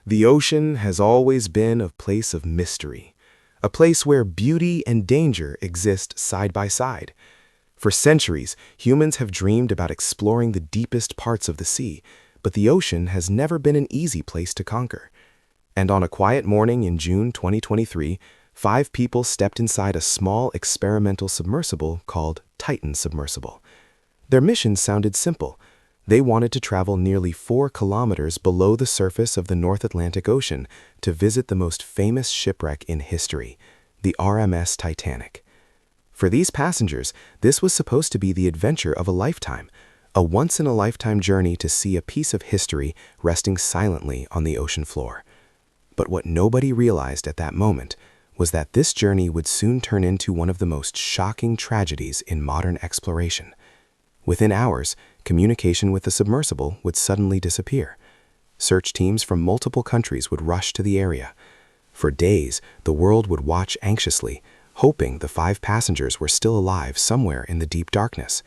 The ocean has always been a place of mystery, a place where beauty and danger exist side by side. For centuries, humans have dreamed about exploring the deepest parts of the sea, but the ocean has never been an easy place to conquer. And on a quiet morning in June 2023, 5 people stepped inside a small experimental submersible called Titan Submersible. Their mission sounded simple. They wanted to travel nearly 4 kilometers below the surface of the North Atlantic Ocean to visit the most famous shipwreck in history, the RMS Titanic. For these passengers, this was supposed to be the adventure of a lifetime, a once-in-a-lifetime journey to see a piece of history resting silently on the ocean floor. But what nobody realized at that moment was that this journey would soon turn into one of the most shocking tragedies in modern exploration. Within hours, communication with the submersible would suddenly disappear. Search teams from multiple countries would rush to the area. For days, the world would watch anxiously, hoping the 5 passengers were still alive somewhere in the deep darkness.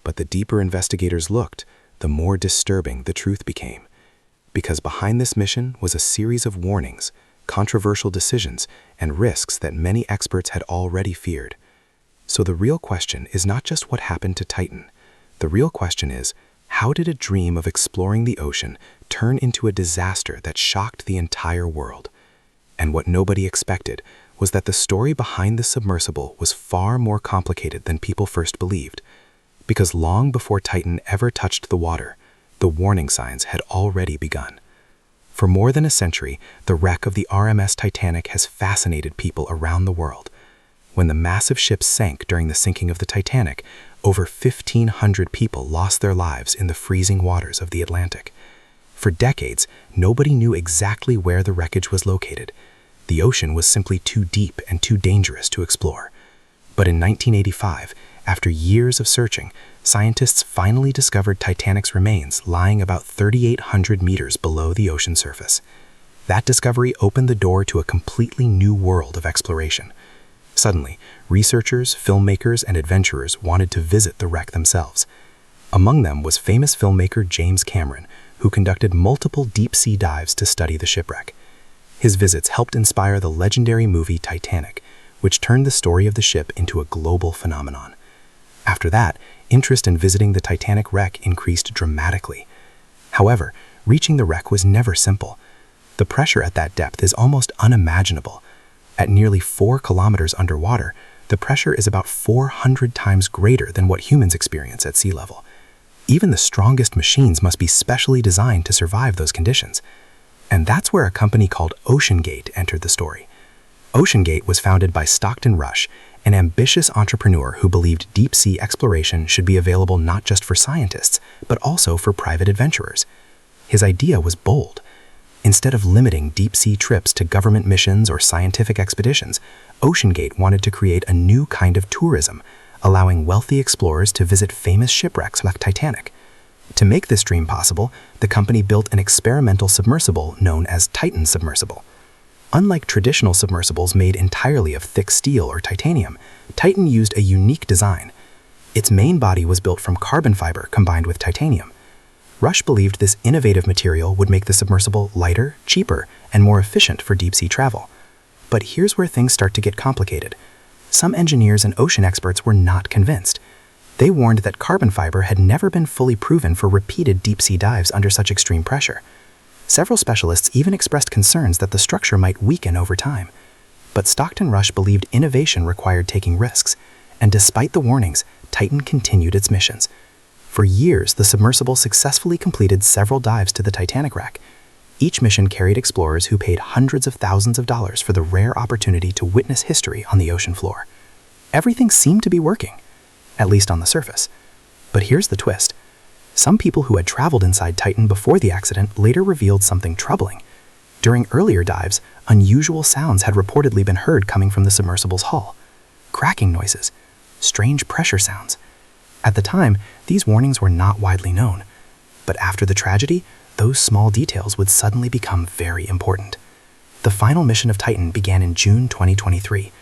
But the deeper investigators looked, the more disturbing the truth became. Because behind this mission was a series of warnings, controversial decisions, and risks that many experts had already feared. So the real question is not just what happened to Titan. The real question is, how did a dream of exploring the ocean turn into a disaster that shocked the entire world? And what nobody expected was that the story behind the submersible was far more complicated than people first believed. Because long before Titan ever touched the water, the warning signs had already begun. For more than a century, the wreck of the RMS Titanic has fascinated people around the world. When the massive ship sank during the sinking of the Titanic, over 1,500 people lost their lives in the freezing waters of the Atlantic. For decades, nobody knew exactly where the wreckage was located. The ocean was simply too deep and too dangerous to explore. But in 1985, after years of searching, scientists finally discovered Titanic's remains lying about 3,800 meters below the ocean surface. That discovery opened the door to a completely new world of exploration. Suddenly, researchers, filmmakers, and adventurers wanted to visit the wreck themselves. Among them was famous filmmaker James Cameron, who conducted multiple deep-sea dives to study the shipwreck. His visits helped inspire the legendary movie Titanic, which turned the story of the ship into a global phenomenon. After that, interest in visiting the Titanic wreck increased dramatically. However, reaching the wreck was never simple. The pressure at that depth is almost unimaginable. At nearly 4 kilometers underwater, the pressure is about 400 times greater than what humans experience at sea level. Even the strongest machines must be specially designed to survive those conditions. And that's where a company called OceanGate entered the story. OceanGate was founded by Stockton Rush, an ambitious entrepreneur who believed deep-sea exploration should be available not just for scientists, but also for private adventurers. His idea was bold. Instead of limiting deep-sea trips to government missions or scientific expeditions, OceanGate wanted to create a new kind of tourism, allowing wealthy explorers to visit famous shipwrecks like Titanic. To make this dream possible, the company built an experimental submersible known as Titan Submersible. Unlike traditional submersibles made entirely of thick steel or titanium, Titan used a unique design. Its main body was built from carbon fiber combined with titanium. Rush believed this innovative material would make the submersible lighter, cheaper, and more efficient for deep-sea travel. But here's where things start to get complicated. Some engineers and ocean experts were not convinced. They warned that carbon fiber had never been fully proven for repeated deep-sea dives under such extreme pressure. Several specialists even expressed concerns that the structure might weaken over time. But Stockton Rush believed innovation required taking risks, and despite the warnings, Titan continued its missions. For years, the submersible successfully completed several dives to the Titanic wreck. Each mission carried explorers who paid hundreds of thousands of dollars for the rare opportunity to witness history on the ocean floor. Everything seemed to be working, at least on the surface. But here's the twist. Some people who had traveled inside Titan before the accident later revealed something troubling. During earlier dives, unusual sounds had reportedly been heard coming from the submersible's hull. Cracking noises, strange pressure sounds. At the time, these warnings were not widely known. But after the tragedy, those small details would suddenly become very important. The final mission of Titan began in June 2023.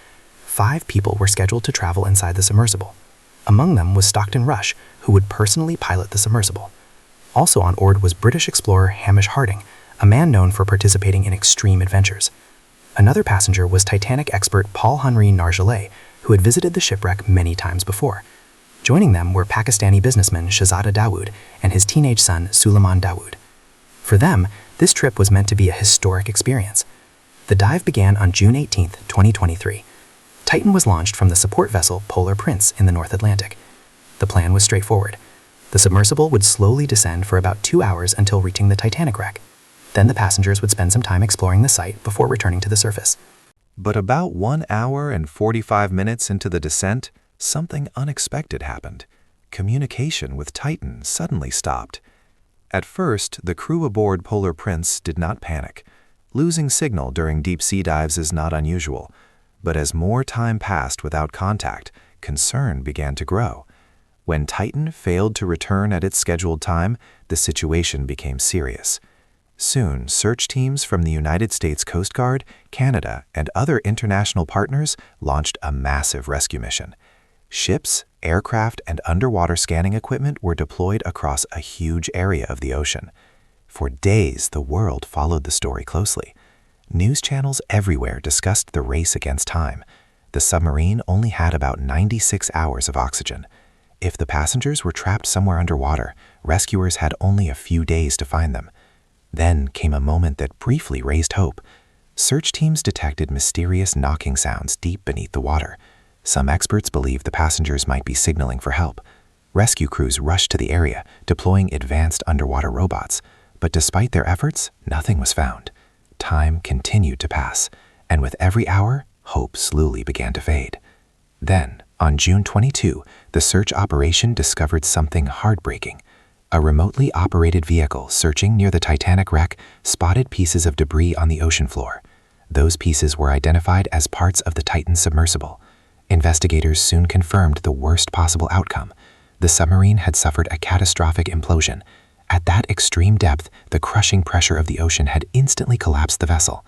5 people were scheduled to travel inside the submersible. Among them was Stockton Rush, who would personally pilot the submersible. Also on board was British explorer Hamish Harding, a man known for participating in extreme adventures. Another passenger was Titanic expert Paul-Henri Nargeolet, who had visited the shipwreck many times before. Joining them were Pakistani businessman Shahzada Dawood and his teenage son Suleiman Dawood. For them, this trip was meant to be a historic experience. The dive began on June 18, 2023. Titan was launched from the support vessel Polar Prince in the North Atlantic. The plan was straightforward. The submersible would slowly descend for about 2 hours until reaching the Titanic wreck. Then the passengers would spend some time exploring the site before returning to the surface. But about 1 hour and 45 minutes into the descent, something unexpected happened. Communication with Titan suddenly stopped. At first, the crew aboard Polar Prince did not panic. Losing signal during deep-sea dives is not unusual. But as more time passed without contact, concern began to grow. When Titan failed to return at its scheduled time, the situation became serious. Soon, search teams from the United States Coast Guard, Canada, and other international partners launched a massive rescue mission. Ships, aircraft, and underwater scanning equipment were deployed across a huge area of the ocean. For days, the world followed the story closely. News channels everywhere discussed the race against time. The submarine only had about 96 hours of oxygen. If the passengers were trapped somewhere underwater, rescuers had only a few days to find them. Then came a moment that briefly raised hope. Search teams detected mysterious knocking sounds deep beneath the water. Some experts believed the passengers might be signaling for help. Rescue crews rushed to the area, deploying advanced underwater robots. But despite their efforts, nothing was found. Time continued to pass, and with every hour, hope slowly began to fade. Then, on June 22, the search operation discovered something heartbreaking. A remotely operated vehicle searching near the Titanic wreck spotted pieces of debris on the ocean floor. Those pieces were identified as parts of the Titan Submersible. Investigators soon confirmed the worst possible outcome. The submarine had suffered a catastrophic implosion. At that extreme depth, the crushing pressure of the ocean had instantly collapsed the vessel.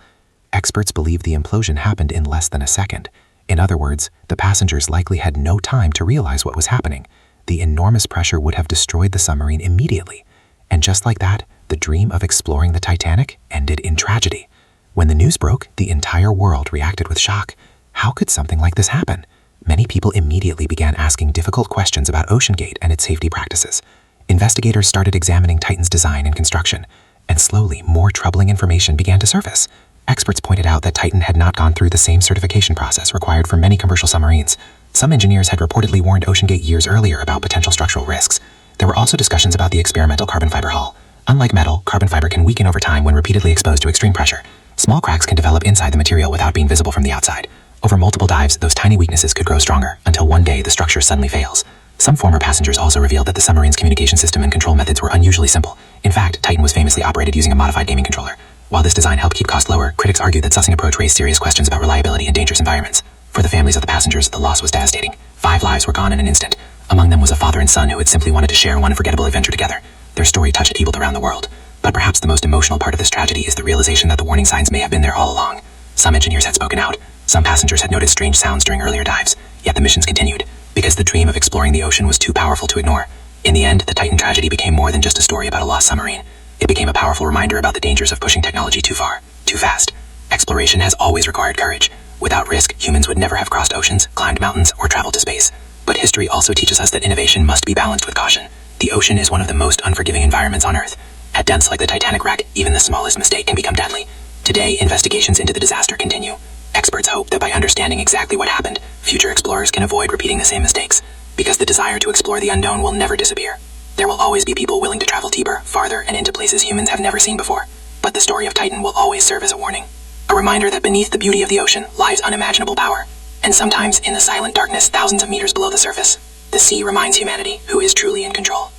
Experts believe the implosion happened in less than a second. In other words, the passengers likely had no time to realize what was happening. The enormous pressure would have destroyed the submarine immediately. And just like that, the dream of exploring the Titanic ended in tragedy. When the news broke, the entire world reacted with shock. How could something like this happen? Many people immediately began asking difficult questions about OceanGate and its safety practices. Investigators started examining Titan's design and construction, and slowly more troubling information began to surface. Experts pointed out that Titan had not gone through the same certification process required for many commercial submarines. Some engineers had reportedly warned OceanGate years earlier about potential structural risks. There were also discussions about the experimental carbon fiber hull. Unlike metal, carbon fiber can weaken over time when repeatedly exposed to extreme pressure. Small cracks can develop inside the material without being visible from the outside. Over multiple dives, those tiny weaknesses could grow stronger, until one day the structure suddenly fails. Some former passengers also revealed that the submarine's communication system and control methods were unusually simple. In fact, Titan was famously operated using a modified gaming controller. While this design helped keep costs lower, critics argued that sussing approach raised serious questions about reliability in dangerous environments. For the families of the passengers, the loss was devastating. 5 lives were gone in an instant. Among them was a father and son who had simply wanted to share one unforgettable adventure together. Their story touched people around the world. But perhaps the most emotional part of this tragedy is the realization that the warning signs may have been there all along. Some engineers had spoken out. Some passengers had noticed strange sounds during earlier dives. Yet the missions continued, because the dream of exploring the ocean was too powerful to ignore. In the end, the Titan tragedy became more than just a story about a lost submarine. It became a powerful reminder about the dangers of pushing technology too far, too fast. Exploration has always required courage. Without risk, humans would never have crossed oceans, climbed mountains, or traveled to space. But history also teaches us that innovation must be balanced with caution. The ocean is one of the most unforgiving environments on Earth. At depths like the Titanic wreck, even the smallest mistake can become deadly. Today, investigations into the disaster continue. Experts hope that by understanding exactly what happened, future explorers can avoid repeating the same mistakes. Because the desire to explore the unknown will never disappear. There will always be people willing to travel deeper, farther, and into places humans have never seen before. But the story of Titan will always serve as a warning. A reminder that beneath the beauty of the ocean lies unimaginable power. And sometimes, in the silent darkness thousands of meters below the surface, the sea reminds humanity who is truly in control.